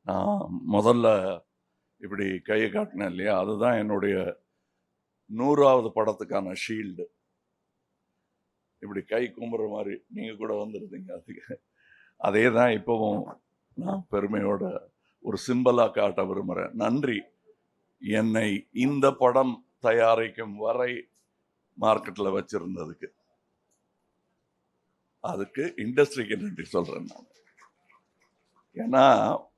நான் முதல்ல இப்படி கையை காட்டினேன் இல்லையா, அதுதான் என்னுடைய 100வது படத்துக்கான ஷீல்டு. இப்படி கை கும்புற மாதிரி நீங்கள் கூட வந்துருந்தீங்க. அதுக்கு அதே தான் இப்போவும் நான் பெருமையோட ஒரு சிம்பலாக காட்ட விரும்புகிறேன். நன்றி, என்னை இந்த படம் தயாரிக்கும் வரை மார்க்கெட்டில் வச்சிருந்ததுக்கு. அதுக்கு இண்டஸ்ட்ரிக்கு நன்றி சொல்கிறேன் நான். ஏன்னா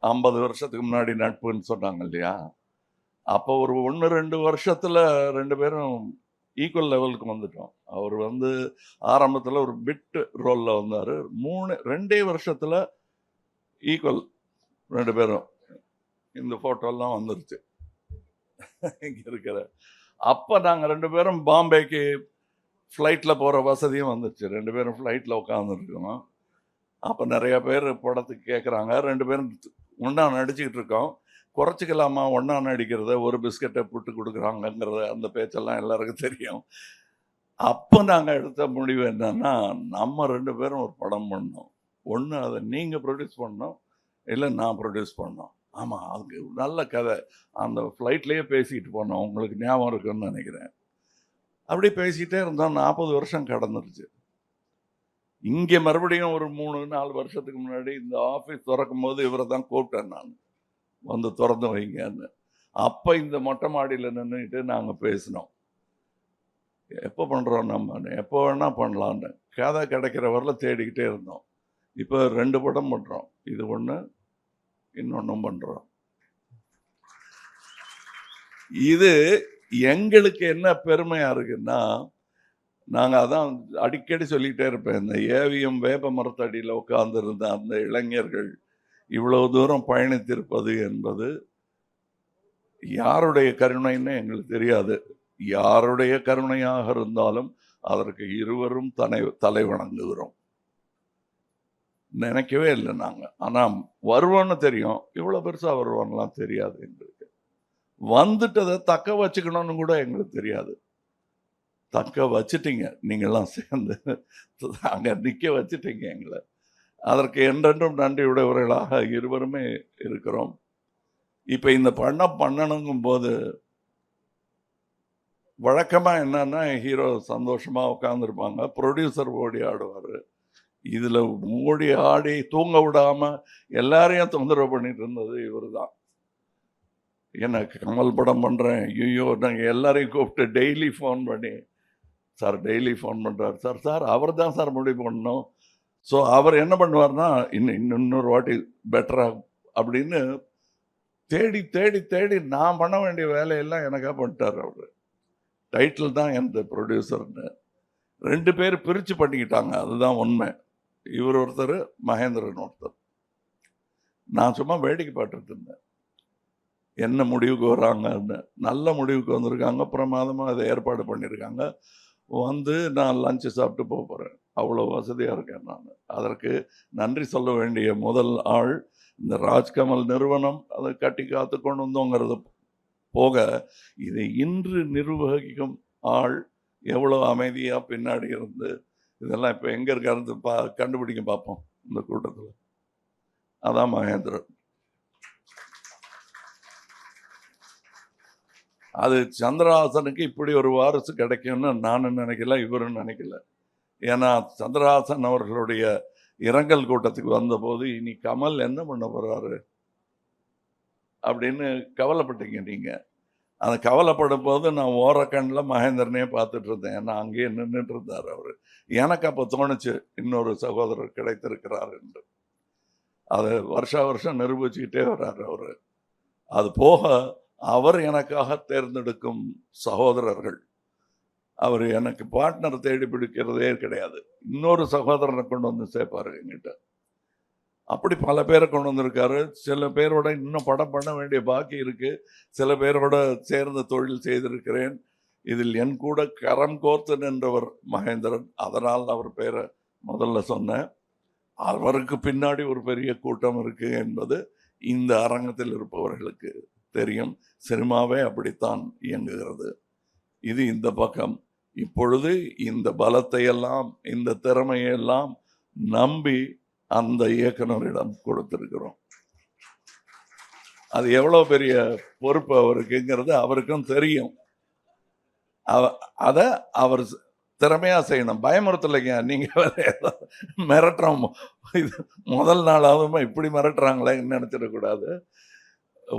50 வருஷத்துக்கு முன்னாடி நட்புன்னு சொன்னாங்க இல்லையா, அப்போ ஒரு 1-2 வருஷத்தில் 2 பேரும் ஈக்குவல் லெவலுக்கு வந்துட்டோம். அவர் ஆரம்பத்தில் ஒரு பிட் ரோலில் வந்தார். 2 வருஷத்தில் ஈக்குவல் 2 பேரும். இந்த ஃபோட்டோலாம் வந்துருச்சு இங்கே இருக்கிற. அப்போ நாங்கள் 2 பேரும் பாம்பேக்கு ஃப்ளைட்டில் போகிற வசதியும் வந்துருச்சு. 2 பேரும் ஃப்ளைட்டில் உட்காந்துருக்கோம். அப்போ நிறைய பேர் படத்துக்கு கேட்குறாங்க. 2 பேரும் ஒன்றா நடிச்சுக்கிட்டு இருக்கோம். குறைச்சிக்கலாமா ஒன்றா நடிக்கிறத, ஒரு பிஸ்கட்டை புட்டு கொடுக்குறாங்கங்கிறத, அந்த பேச்செல்லாம் எல்லாருக்கும் தெரியும். அப்போ நாங்கள் எடுத்த முடிவு என்னன்னா, நம்ம 2 பேரும் ஒரு படம் பண்ணோம். ஒன்று அதை நீங்கள் ப்ரொடியூஸ் பண்ணோம், இல்லை நான் ப்ரொடியூஸ் பண்ணோம். ஆமாம், அதுக்கு நல்ல கதை. அந்த ஃப்ளைட்லேயே பேசிக்கிட்டு போனோம், உங்களுக்கு ஞாபகம் இருக்குன்னு நினைக்கிறேன். அப்படி பேசிக்கிட்டே இருந்தோம். 40 வருஷம் கடந்துருச்சு. இங்கே மறுபடியும் ஒரு 3-4 வருஷத்துக்கு முன்னாடி இந்த ஆஃபீஸ் திறக்கும் போது இவரை தான் கூப்பிட்டேன் நான், வந்து திறந்து வைங்கன்னு. அப்போ இந்த மொட்டை மாடியில் நின்றுட்டு நாங்கள் பேசினோம், எப்போ பண்ணுறோம் நம்ம, எப்போ வேணால் பண்ணலான்னு. கதை கிடைக்கிற வரல தேடிக்கிட்டே இருந்தோம். இப்போ 2 படம் பண்ணுறோம். இது ஒன்று, இன்னொன்றும் பண்ணுறோம். இது எங்களுக்கு என்ன பெருமையாக இருக்குன்னா, நாங்கள் அதான் அடிக்கடி சொல்லிகிட்டே இருப்பேன், இந்த ஏவிஎம் வேப்ப மரத்தடியில் உட்கார்ந்துருந்த அந்த இளைஞர்கள் இவ்வளவு தூரம் பயணித்திருப்பது என்பது யாருடைய கருணைன்னு எங்களுக்கு தெரியாது. யாருடைய கருணையாக இருந்தாலும் அதற்கு இருவரும் தலை வணங்குகிறோம். நினைக்கவே இல்லை நாங்கள். ஆனால் வருவோன்னு தெரியும், இவ்வளோ பெருசாக வருவான்லாம் தெரியாது எங்களுக்கு. வந்துட்டதை தக்க வச்சுக்கணும்னு கூட எங்களுக்கு தெரியாது. தக்க வச்சுட்டீங்க நீங்கள்லாம் சேர்ந்து, அங்கே நிற்க வச்சுட்டீங்க எங்களை. அதற்கு என்றென்றும் நன்றி உடையவர்களாக இருவருமே இருக்கிறோம். இப்போ இந்த பண்ணணுங்கும் போது வழக்கமாக என்னன்னா, ஹீரோ சந்தோஷமாக உட்காந்துருப்பாங்க, ப்ரொடியூசர் ஓடி ஆடுவார். இதில் ஓடி ஆடி தூங்க விடாமல் எல்லாரையும் தொந்தரவு பண்ணிட்டு இருந்தது இவர் தான். எனக்கு கமல் படம் பண்ணுறேன், ஐயோ நாங்கள் எல்லாரையும் கூப்பிட்டு டெய்லி ஃபோன் பண்ணி, சார் டெய்லி ஃபோன் பண்ணுறார் சார். சார் அவர் தான் சார் முடிவு பண்ணணும். ஸோ அவர் என்ன பண்ணுவார்னா, இன்னொரு வாட்டி பெட்டராக அப்படின்னு தேடி தேடி தேடி நான் பண்ண வேண்டிய வேலையெல்லாம் எனக்காக பண்ணிட்டார் அவர். டைட்டில் தான் எந்த ப்ரொடியூசர்னு 2 பேர் பிரித்து பண்ணிக்கிட்டாங்க, அதுதான் உண்மை. இவர் ஒருத்தர், மகேந்திரன் ஒருத்தர். நான் சும்மா வேடிக்கை பார்த்துட்டு இருந்தேன், என்ன முடிவுக்கு வராங்கன்னு. நல்ல முடிவுக்கு வந்திருக்காங்க, பிரமாதமாக அதை ஏற்பாடு பண்ணியிருக்காங்க. நான் லஞ்சு சாப்பிட்டு போகிறேன், அவ்வளோ வசதியாக இருக்கேன் நான். அதற்கு நன்றி சொல்ல வேண்டிய முதல் ஆள் இந்த ராஜ்கமல் நிறுவனம். அதை கட்டி காத்து கொண்டு வந்தோங்கிறது போக, இதை இன்று நிர்வகிக்கும் ஆள் எவ்வளோ அமைதியாக பின்னாடி இருந்து இதெல்லாம் இப்போ எங்கே இருக்காருந்து கண்டுபிடிக்க பார்ப்போம் இந்த கூட்டத்தில். அதான் மகேந்திரன். அது சந்திரஹாசனுக்கு இப்படி ஒரு வாரிசு கிடைக்கும்னு நானும் நினைக்கல, இவரும் நினைக்கல. ஏன்னா சந்திரஹாசன் அவர்களுடைய இரங்கல் கூட்டத்துக்கு வந்தபோது, இனி கமல் என்ன பண்ண போகிறாரு அப்படின்னு கவலைப்பட்டீங்க நீங்கள். அந்த கவலைப்படும் போது நான் ஓரக்கண்ணில் மகேந்திரனே பார்த்துட்டு இருந்தேன். ஏன்னா அங்கேயே நின்றுட்டு இருந்தார் அவர். எனக்கு அப்போ தோணுச்சு, இன்னொரு சகோதரர் கிடைத்திருக்கிறார் என்று. அதை வருஷம் நிரூபிச்சுக்கிட்டே வர்றார் அவர். அது போக அவர் எனக்காக தேர்ந்தெடுக்கும் சகோதரர்கள், அவர் எனக்கு பார்ட்னர் தேடி பிடிக்கிறதே கிடையாது, இன்னொரு சகோதரனை கொண்டு வந்து சேர்ப்பாரு என்கிட்ட. அப்படி பல பேரை கொண்டு வந்திருக்காரு. சில பேரோட இன்னும் படம் பண்ண வேண்டிய பாக்கி இருக்கு, சில பேரோட சேர்ந்து தொழில் செய்திருக்கிறேன். இதில் என் கூட கரம் கோர்த்து நின்றவர் மகேந்திரன். அதனால் அவர் பேரை முதல்ல சொன்னேன். அவருக்கு பின்னாடி ஒரு பெரிய கூட்டம் இருக்கு என்பது இந்த அரங்கத்தில் இருப்பவர்களுக்கு தெரியும். சினிமாவே அப்படித்தான் இயங்குகிறது. இது இந்த பக்கம். இப்பொழுது இந்த பலத்தை எல்லாம், இந்த திறமையெல்லாம் நம்பி அந்த இயக்குனரிடம் கொடுத்திருக்கிறோம். அது எவ்வளோ பெரிய பொறுப்பு அவருக்குங்கிறது அவருக்கும் தெரியும். அதை அவர் திறமையா செய்யணும். பயமுறுத்தலைங்க. நீங்க வேற ஏதோ மிரட்டுறோம். இது முதல் நாளாவது இப்படி மிரட்டுறாங்களேன்னு நினைச்சிடக்கூடாது.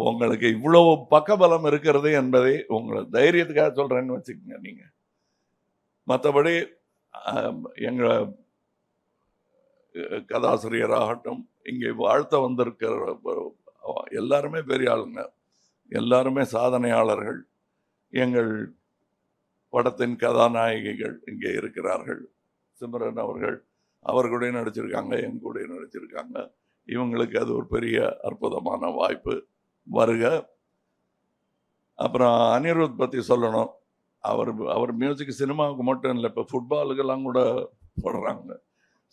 உங்களுக்கு இவ்வளவு பக்கபலம் இருக்கிறது என்பதை உங்களை தைரியத்துக்காக சொல்றேன்னு வச்சுக்கோங்க. நீங்க மற்றபடி எங்க கதாசிரியராகட்டும், இங்கே வாழ்த்த வந்திருக்கிற எல்லாருமே பெரிய ஆளுங்க, எல்லாருமே சாதனையாளர்கள். எங்கள் படத்தின் கதாநாயகிகள் இங்கே இருக்கிறார்கள். சிம்ரன் அவர்கள் அவர் கூட நடிச்சிருக்காங்க, என் கூட நடிச்சிருக்காங்க. இவங்களுக்கு அது ஒரு பெரிய அற்புதமான வாய்ப்பு. வருக. அப்புறம் அனிருத் பற்றி சொல்லணும். அவர் மியூசிக் சினிமாவுக்கு மட்டும் இல்லை, இப்போ ஃபுட்பாலுக்கெல்லாம் கூட போடுறாங்க.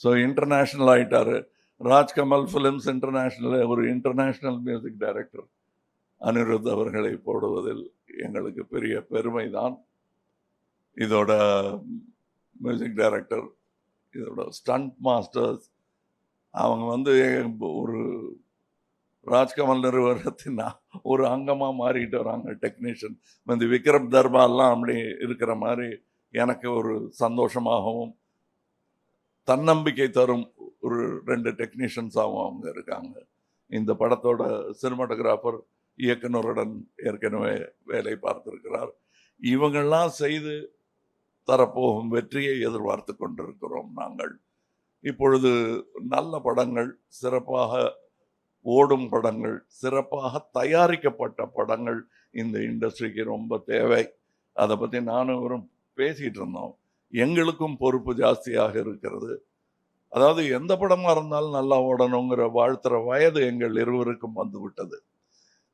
ஸோ இன்டர்நேஷ்னல் ஆகிட்டார். ராஜ்கமல் ஃபிலிம்ஸ் இன்டர்நேஷ்னல் ஒரு இன்டர்நேஷ்னல் மியூசிக் டைரக்டர் அனிருத் அவர்களை போடுவதில் எங்களுக்கு பெரிய பெருமை தான். இதோட மியூசிக் டைரக்டர், இதோட ஸ்டண்ட் மாஸ்டர்ஸ், அவங்க ஒரு ராஜ்கமல் நிறுவனத்தின் ஒரு அங்கமாக மாறிட்டு வராங்க. டெக்னீஷியன் வந்து விக்ரம் தர்பார்லாம் அப்படி இருக்கிற மாதிரி எனக்கு ஒரு சந்தோஷமாகவும் தன்னம்பிக்கை தரும் ஒரு 2 டெக்னீஷியன்ஸாகவும் அவங்க இருக்காங்க. இந்த படத்தோட சினிமாட்டோகிராஃபர் இயக்குனருடன் ஏற்கனவே வேலை பார்த்திருக்கிறார். இவங்கெல்லாம் செய்து தரப்போகும் வெற்றியை எதிர்பார்த்து கொண்டிருக்கிறோம் நாங்கள். இப்பொழுது நல்ல படங்கள், சிறப்பாக ஓடும் படங்கள், சிறப்பாக தயாரிக்கப்பட்ட படங்கள் இந்த இண்டஸ்ட்ரிக்கு ரொம்ப தேவை. அதை பற்றி நானும் இவரும் பேசிகிட்டு இருந்தோம். எங்களுக்கும் பொறுப்பு ஜாஸ்தியாக இருக்கிறது. அதாவது எந்த படமாக இருந்தாலும் நல்லா ஓடணுங்கிற வாழ்த்துற வயது எங்கள் இருவருக்கும் வந்துவிட்டது.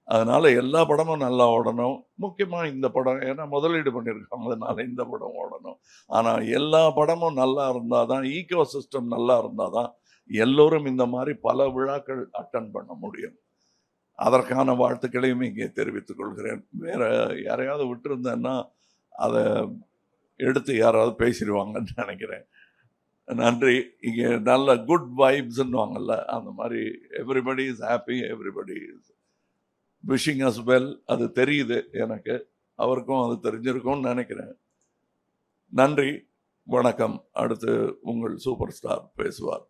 அதனால எல்லா படமும் நல்லா ஓடணும். முக்கியமாக இந்த படம், ஏன்னா முதலீடு பண்ணியிருக்காங்க, அதனால இந்த படம் ஓடணும். ஆனால் எல்லா படமும் நல்லா இருந்தால் தான், ஈகோ சிஸ்டம் நல்லா இருந்தால் தான் எல்லோரும் இந்த மாதிரி பல விழாக்கள் அட்டன் பண்ண முடியும். அதற்கான வாழ்த்துக்களையும் இங்கே தெரிவித்துக் கொள்கிறேன். வேற யாரையாவது விட்டுருந்தேன்னா அதை எடுத்து யாராவது பேசிடுவாங்கன்னு நினைக்கிறேன். நன்றி. இங்கே நல்ல குட் வைப்ஸ்ன்னுவாங்கல்ல, அந்த மாதிரி everybody is happy, everybody is wishing us well. அது தெரியுது எனக்கு, அவருக்கும் அது தெரிஞ்சிருக்கும்னு நினைக்கிறேன். நன்றி, வணக்கம். அடுத்து உங்கள் சூப்பர் ஸ்டார் பேசுவார்.